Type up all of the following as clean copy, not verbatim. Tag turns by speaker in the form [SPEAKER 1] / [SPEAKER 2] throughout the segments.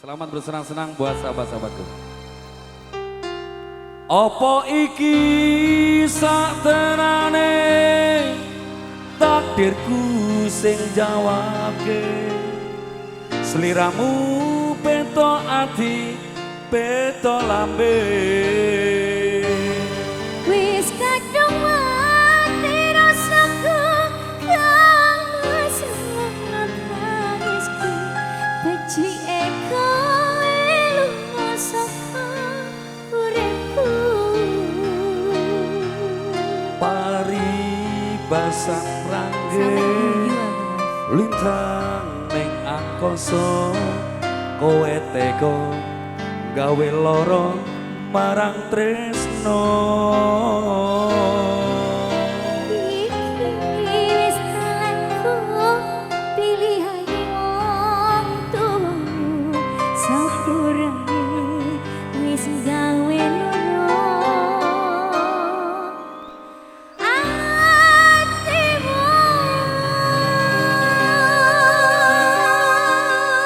[SPEAKER 1] Selamat bersenang-senang buat sahabat-sahabatku. Opo iki saktenane takdirku sing jawabke, sliramu peto ati peto lambe.
[SPEAKER 2] Wis kadung mati rasaku kang wis nangisku, becike kowe lunga saka uripku.
[SPEAKER 1] Paribasan rangge lintang ning angkasa, kowe tega gawe loro marang tresno.
[SPEAKER 2] Iki wis telenku pilihane wong tuamu, sapurane wis gawe loro atimu.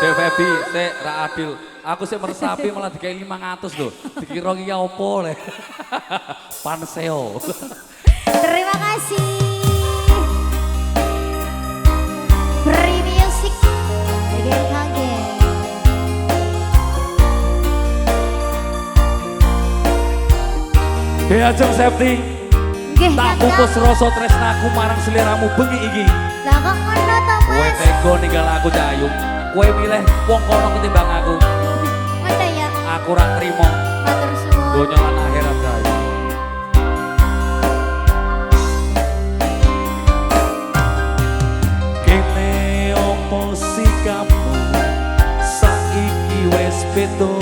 [SPEAKER 1] Dev Febi, sik ra adil. Aku sih meresapi malah dikai 500 loh. Dikira iki opo le. Panseo.
[SPEAKER 2] Terima kasih. Free Music bagian kaget.
[SPEAKER 1] Ajeng Septi.
[SPEAKER 2] Nggih,
[SPEAKER 1] Tak
[SPEAKER 2] Kakak.
[SPEAKER 1] pupus rasa tresnaku marang seliramu bengi iki.
[SPEAKER 2] Lah kok ngono to,
[SPEAKER 1] Kowe
[SPEAKER 2] Mas?
[SPEAKER 1] tega ninggal aku Cahayu. Kowe milih wong kono ketimbang aku.
[SPEAKER 2] Ngono ya.
[SPEAKER 1] Aku ra trimo
[SPEAKER 2] Matur suwun.
[SPEAKER 1] donya lan akhirat Cahayu. Kene opo sikapmu saiki wis beda,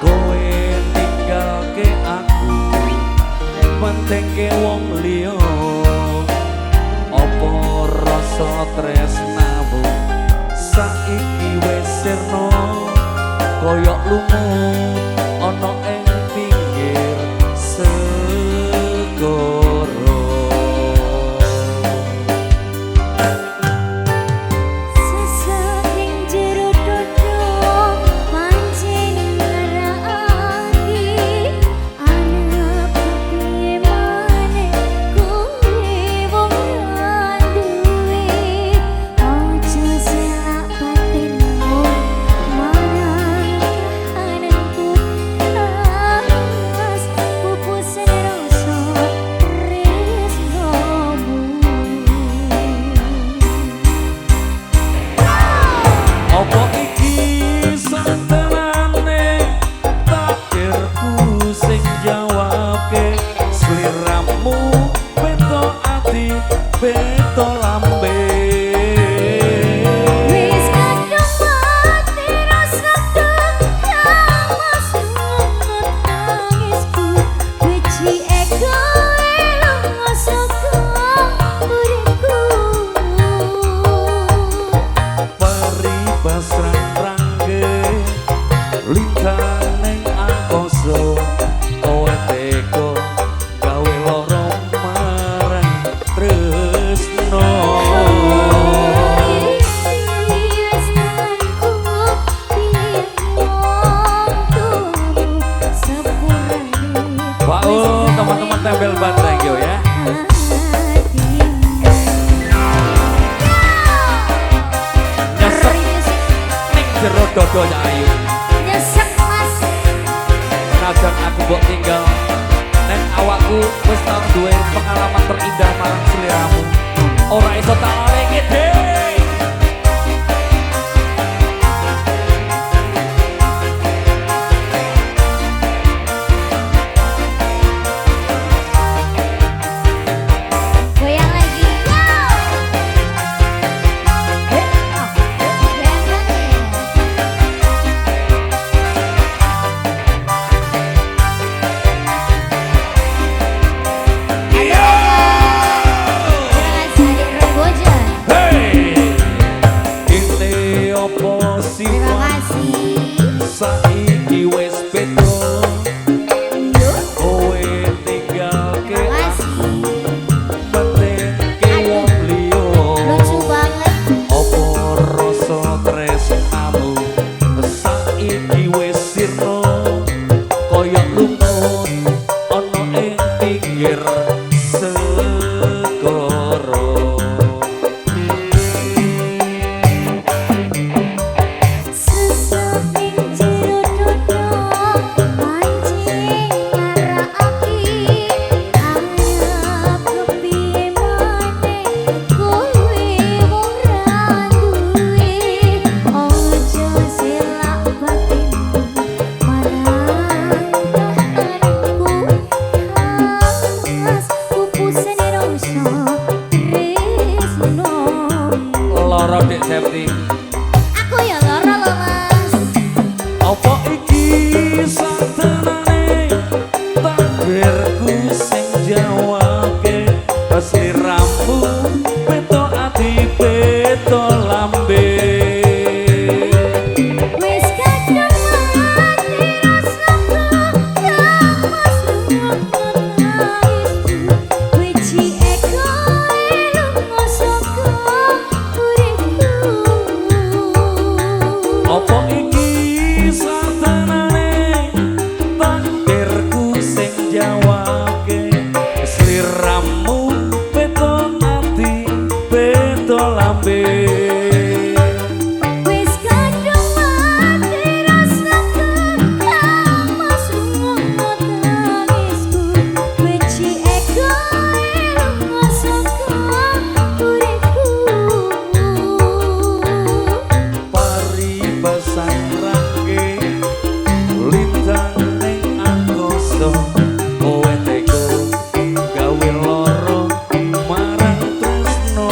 [SPEAKER 1] kowe ninggalke aku pentingke wong liya. Opo rasa tresnamu saiki wis sirna, koyok lumut ana ing pinggir segara.
[SPEAKER 2] Sesaking jero dodo pancen ngarani, anak kepiye maneh kowe wong randuwe. Ojo selak batinmu marang kahananku, kas pupusen rasa tresnomu.
[SPEAKER 1] Opo iki santenane takdirku sing jawabke, sliramu beto ati beto lambe.
[SPEAKER 2] Wis kadung mati rasaku kang masuk nangisku, becike kowe lunga saka uripku.
[SPEAKER 1] Paribasan rangge lintang ning angkasa, kowe tega gawe loro marang tresno.
[SPEAKER 2] Wis telenku pilih wong tuamu, sepurane
[SPEAKER 1] Wow, teman-teman tempel ban, thank you ya. Nyesek ning jero dodo Cahayu.
[SPEAKER 2] Nyesek Mas.
[SPEAKER 1] Senajan aku mbok tinggal, nek awakku wis tau duwe pengalaman terindah marang seliramu. Ora iso tak laleke deh.
[SPEAKER 2] Goyang lagi. Goyang lagi. Terima kasih adik Roy Bojan.
[SPEAKER 1] Hey! sangrake lintang ning angkasa kowe tega gawe loro marang tresno.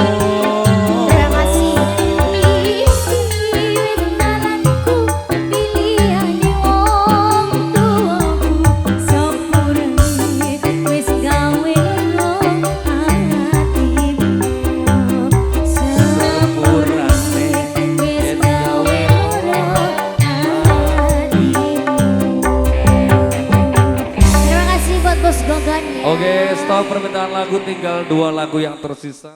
[SPEAKER 2] Terima kasih. Pilih ngaranku pilihane wong tuaku sepurane wis gawe loro atimu sepurane wis gawe loro atimu. Terima kasih buat Bos Gogan ya.
[SPEAKER 1] Oke, stop permintaan lagu, tinggal 2 lagu yang tersisa.